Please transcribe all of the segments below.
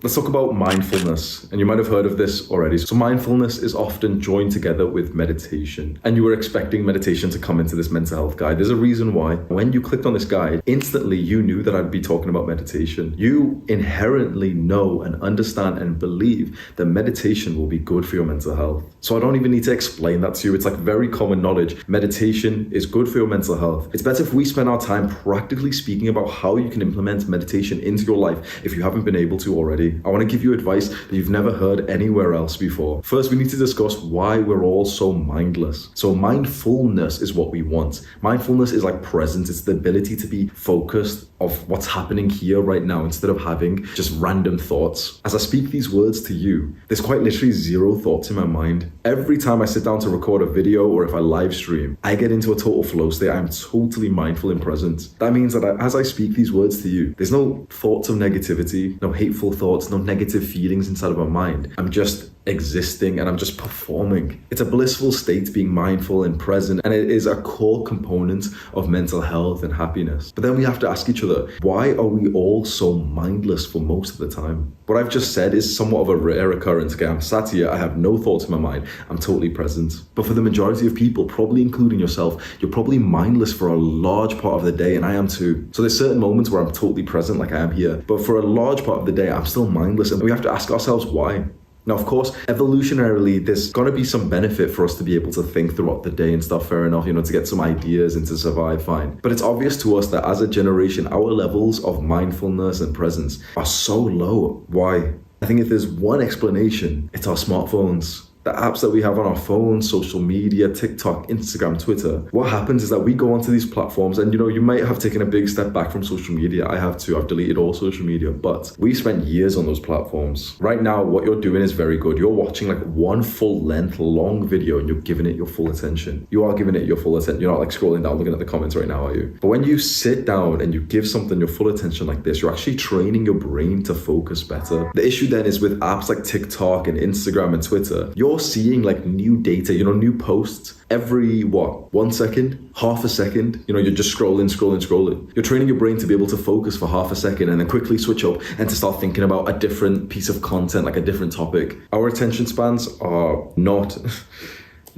Let's talk about mindfulness. And you might have heard of this already. So mindfulness is often joined together with meditation. And you were expecting meditation to come into this mental health guide. There's a reason why. When you clicked on this guide, instantly you knew that I'd be talking about meditation. You inherently know and understand and believe that meditation will be good for your mental health. So I don't even need to explain that to you. It's like very common knowledge. Meditation is good for your mental health. It's better if we spend our time practically speaking about how you can implement meditation into your life if you haven't been able to already. I want to give you advice that you've never heard anywhere else before. First, we need to discuss why we're all so mindless. So mindfulness is what we want. Mindfulness is like presence. It's the ability to be focused of what's happening here right now instead of having just random thoughts. As I speak these words to you, there's quite literally zero thoughts in my mind. Every time I sit down to record a video or if I live stream, I get into a total flow state. I'm totally mindful and present. That means that as I speak these words to you, there's no thoughts of negativity, no hateful thoughts, no negative feelings inside of my mind. I'm just existing and I'm just performing. It's a blissful state being mindful and present, and it is a core component of mental health and happiness. But then we have to ask each other, why are we all so mindless for most of the time? What I've just said is somewhat of a rare occurrence. Okay, I'm sat here, I have no thoughts in my mind, I'm totally present. But for the majority of people, probably including yourself, you're probably mindless for a large part of the day, and I am too. So there's certain moments where I'm totally present, like I am here, but for a large part of the day, I'm still mindless, and we have to ask ourselves why. Now, of course, evolutionarily, there's got to be some benefit for us to be able to think throughout the day and stuff, fair enough, to get some ideas and to survive, fine. But it's obvious to us that as a generation, our levels of mindfulness and presence are so low. Why? I think if there's one explanation, it's our smartphones. The apps that we have on our phones, social media, TikTok, Instagram, Twitter. What happens is that we go onto these platforms and you might have taken a big step back from social media. I have too. I've deleted all social media, but we spent years on those platforms. Right now, what you're doing is very good. You're watching like one full length, long video and you're giving it your full attention. You are giving it your full attention. You're not like scrolling down, looking at the comments right now, are you? But when you sit down and you give something your full attention like this, you're actually training your brain to focus better. The issue then is with apps like TikTok and Instagram and Twitter, you're seeing like new data, new posts every 1 second, half a second. You're just scrolling. You're training your brain to be able to focus for half a second and then quickly switch up and to start thinking about a different piece of content, like a different topic. Our attention spans are not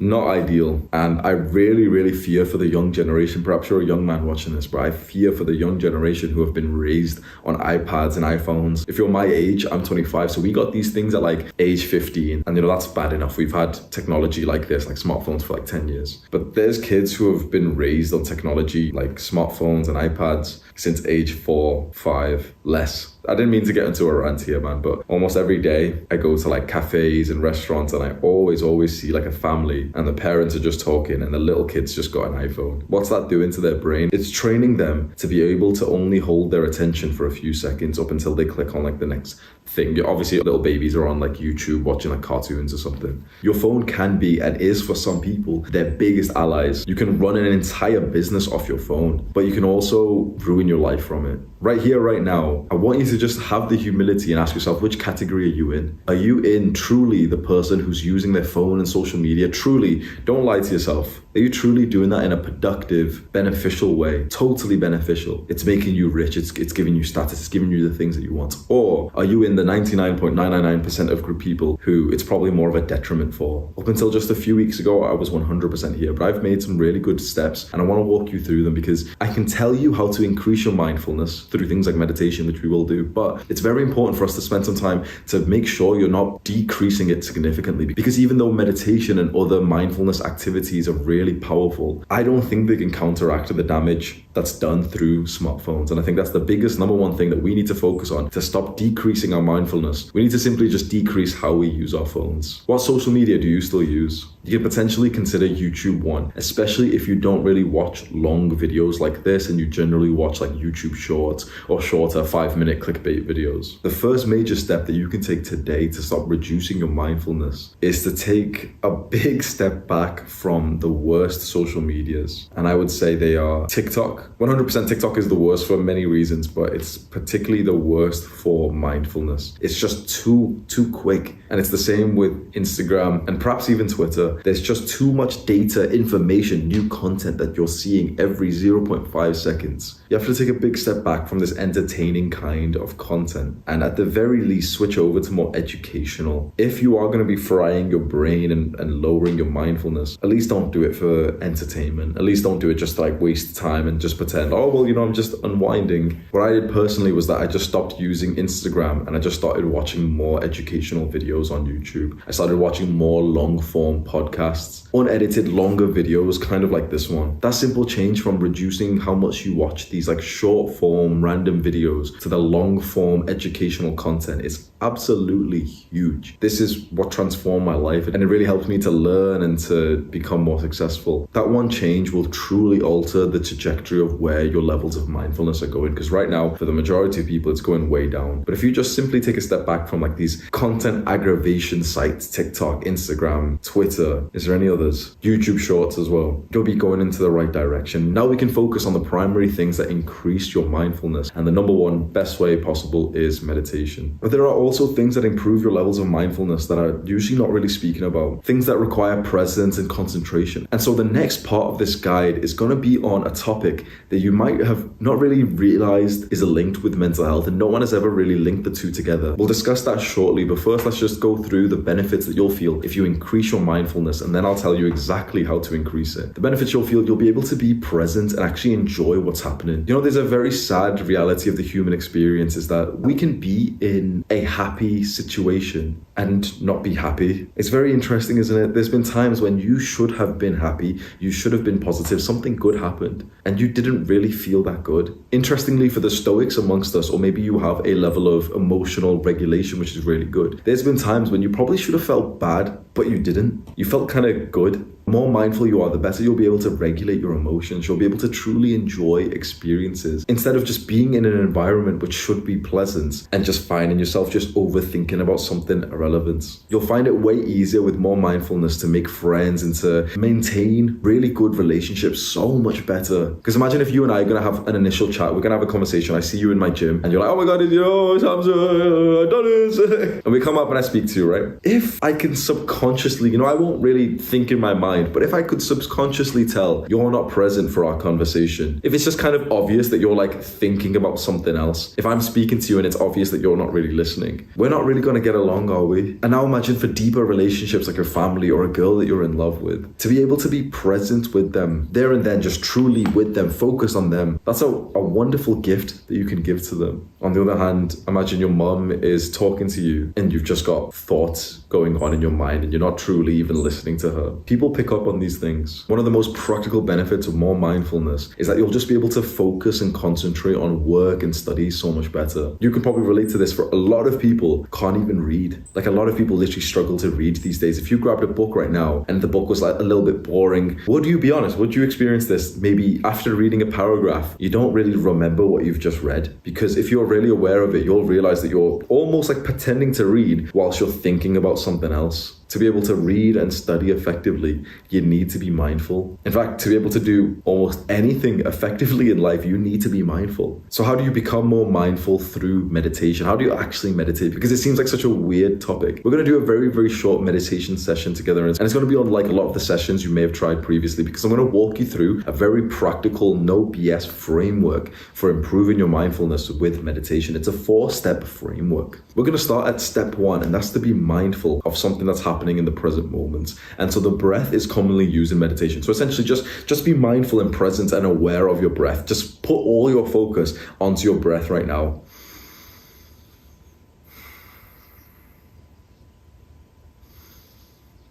ideal, and I really fear for the young generation. Perhaps you're a young man watching this, but I fear for the young generation who have been raised on iPads and iPhones. If you're my age, I'm 25, so we got these things at like age 15, and that's bad enough. We've had technology like this, like smartphones, for like 10 years. But there's kids who have been raised on technology like smartphones and iPads since age 4, 5, less. I didn't mean to get into a rant here, man, but almost every day I go to like cafes and restaurants and I always see like a family and the parents are just talking and the little kids just got an iPhone. What's that doing to their brain? It's training them to be able to only hold their attention for a few seconds up until they click on like the next thing. Obviously, little babies are on like YouTube watching like cartoons or something. Your phone can be, and is for some people, their biggest allies. You can run an entire business off your phone, but you can also ruin your life from it. Right here, right now, I want you to just have the humility and ask yourself, which category are you in? Are you in truly the person who's using their phone and social media? Truly, don't lie to yourself. Are you truly doing that in a productive, beneficial way? Totally beneficial. It's making you rich. It's giving you status. It's giving you the things that you want. Or are you in the 99.999% of group people who it's probably more of a detriment for? Up until just a few weeks ago, I was 100% here, but I've made some really good steps and I want to walk you through them because I can tell you how to increase your mindfulness through things like meditation, which we will do. But it's very important for us to spend some time to make sure you're not decreasing it significantly, because even though meditation and other mindfulness activities are really powerful, I don't think they can counteract the damage that's done through smartphones. And I think that's the biggest number one thing that we need to focus on to stop decreasing our mindfulness. We need to simply just decrease how we use our phones. What social media do you still use? You could potentially consider YouTube one, especially if you don't really watch long videos like this and you generally watch like YouTube shorts or shorter 5-minute clickbait videos. The first major step that you can take today to stop reducing your mindfulness is to take a big step back from the worst social medias. And I would say they are TikTok, TikTok. 100% TikTok is the worst for many reasons, but it's particularly the worst for mindfulness. It's just too quick. And it's the same with Instagram and perhaps even Twitter. There's just too much data, information, new content that you're seeing every 0.5 seconds. You have to take a big step back from this entertaining kind of content and at the very least switch over to more educational. If you are going to be frying your brain and lowering your mindfulness, at least don't do it for entertainment. At least don't do it just to like waste time and just pretend, oh, well, I'm just unwinding. What I did personally was that I just stopped using Instagram and I just started watching more educational videos on YouTube. I started watching more long form podcasts, unedited longer videos, kind of like this one. That simple change from reducing how much you watch these like short form random videos to the long form educational content is absolutely huge. This is what transformed my life and it really helped me to learn and to become more successful. That one change will truly alter the trajectory of where your levels of mindfulness are going, because right now for the majority of people it's going way down. But if you just simply take a step back from like these content aggravation sites, TikTok, Instagram, Twitter, is there any others? YouTube Shorts as well, you'll be going into the right direction. Now we can focus on the primary things that increase your mindfulness, and the number one best way possible is meditation. But there are also things that improve your levels of mindfulness that are usually not really speaking about, things that require presence and concentration. And so the next part of this guide is going to be on a topic that you might have not really realized is linked with mental health, and no one has ever really linked the two together. We'll discuss that shortly, but first let's just go through the benefits that you'll feel if you increase your mindfulness, and then I'll tell you exactly how to increase it. The benefits you'll feel: you'll be able to be present and actually enjoy what's happening. There's a very sad reality of the human experience is that we can be in a happy situation and not be happy. It's very interesting, isn't it? There's been times when you should have been happy, you should have been positive, something good happened, and you didn't really feel that good. Interestingly, for the Stoics amongst us, or maybe you have a level of emotional regulation, which is really good, there's been times when you probably should have felt bad, but you didn't. You felt kind of good. The more mindful you are, the better you'll be able to regulate your emotions. You'll be able to truly enjoy experiences instead of just being in an environment which should be pleasant and just finding yourself just overthinking about something irrelevant. You'll find it way easier with more mindfulness to make friends and to maintain really good relationships so much better. Because imagine if you and I are going to have an initial chat, we're going to have a conversation, I see you in my gym and you're like, oh my God, it's Hamza, I done this. And we come up and I speak to you, right? If I can subconsciously, I won't really think in my mind, but if I could subconsciously tell you're not present for our conversation, if it's just kind of obvious that you're like thinking about something else, if I'm speaking to you and it's obvious that you're not really listening, we're not really going to get along, are we? And now imagine for deeper relationships like your family or a girl that you're in love with, to be able to be present with them there and then, just truly with them, focus on them. That's a wonderful gift that you can give to them. On the other hand, imagine your mom is talking to you and you've just got thoughts going on in your mind and you're not truly even listening to her. People pick up on these things. One of the most practical benefits of more mindfulness is that you'll just be able to focus and concentrate on work and study so much better. You can probably relate to this. For a lot of people can't even read. Like a lot of people literally struggle to read these days. If you grabbed a book right now and the book was like a little bit boring, would you be honest? Would you experience this? Maybe after reading a paragraph, you don't really remember what you've just read, because if you're really aware of it, you'll realize that you're almost like pretending to read whilst you're thinking about something else. To be able to read and study effectively, you need to be mindful. In fact, to be able to do almost anything effectively in life, you need to be mindful. So how do you become more mindful through meditation? How do you actually meditate? Because it seems like such a weird topic. We're going to do a very, very short meditation session together, and it's going to be unlike a lot of the sessions you may have tried previously, because I'm going to walk you through a very practical, no BS framework for improving your mindfulness with meditation. It's a 4-step framework. We're going to start at step 1, and that's to be mindful of something that's happening in the present moment. And so the breath is commonly used in meditation. So essentially just be mindful and present and aware of your breath. Just put all your focus onto your breath right now.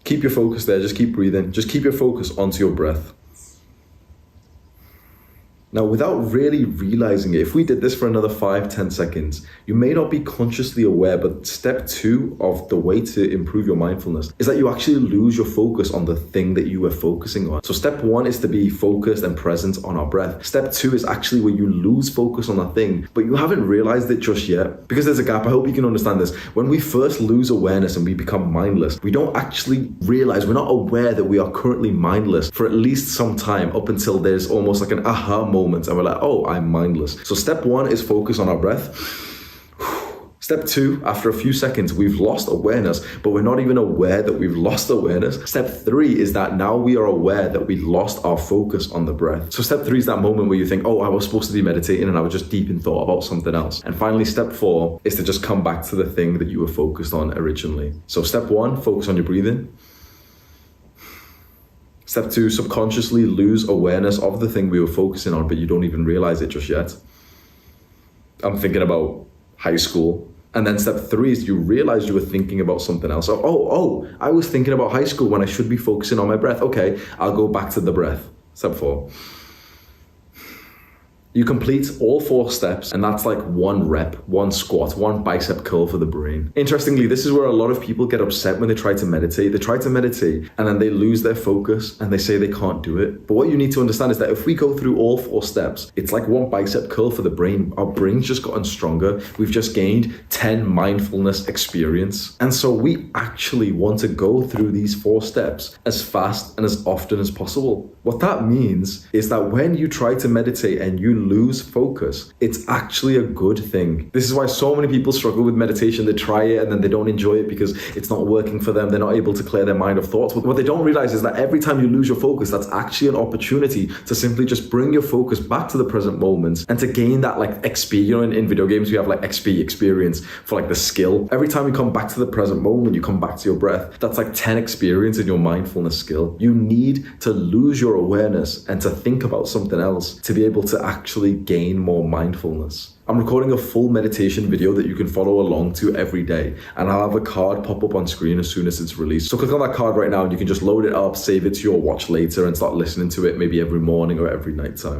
Keep your focus there. Just keep breathing. Just keep your focus onto your breath. Now, without really realizing it, if we did this for another 5-10 seconds, you may not be consciously aware, but step 2 of the way to improve your mindfulness is that you actually lose your focus on the thing that you were focusing on. So step 1 is to be focused and present on our breath. Step 2 is actually where you lose focus on that thing, but you haven't realized it just yet, because there's a gap. I hope you can understand this. When we first lose awareness and we become mindless, we don't actually realize, we're not aware that we are currently mindless for at least some time, up until there's almost like an aha moment moment and we're like, oh, I'm mindless. So step one is focus on our breath. Step two, after a few seconds, we've lost awareness, but we're not even aware that we've lost awareness. Step three is that now we are aware that we lost our focus on the breath. So step three is that moment where you think, oh, I was supposed to be meditating and I was just deep in thought about something else. And finally, step four is to just come back to the thing that you were focused on originally. So step one, focus on your breathing. Step two, subconsciously lose awareness of the thing we were focusing on, but you don't even realize it just yet. I'm thinking about high school. And then step three is you realize you were thinking about something else. Oh, I was thinking about high school when I should be focusing on my breath. Okay, I'll go back to the breath. Step four. You complete all 4 steps, and that's like 1 rep, 1 squat, 1 bicep curl for the brain. Interestingly, this is where a lot of people get upset when they try to meditate. They try to meditate and then they lose their focus and they say they can't do it. But what you need to understand is that if we go through all 4 steps, it's like 1 bicep curl for the brain. Our brain's just gotten stronger. We've just gained 10 mindfulness experience. And so we actually want to go through these 4 steps as fast and as often as possible. What that means is that when you try to meditate and you lose focus, it's actually a good thing. This is why so many people struggle with meditation. They try it and then they don't enjoy it because it's not working for them. They're not able to clear their mind of thoughts. But what they don't realize is that every time you lose your focus, that's actually an opportunity to simply just bring your focus back to the present moment and to gain that like XP. You know, in video games, we have like XP, experience, for like the skill. Every time you come back to the present moment, you come back to your breath. That's like 10 experience in your mindfulness skill. You need to lose your awareness and to think about something else to be able to actually gain more mindfulness. I'm recording a full meditation video that you can follow along to every day, and I'll have a card pop up on screen as soon as it's released. So click on that card right now and you can just load it up, save it to your watch later and start listening to it maybe every morning or every night time.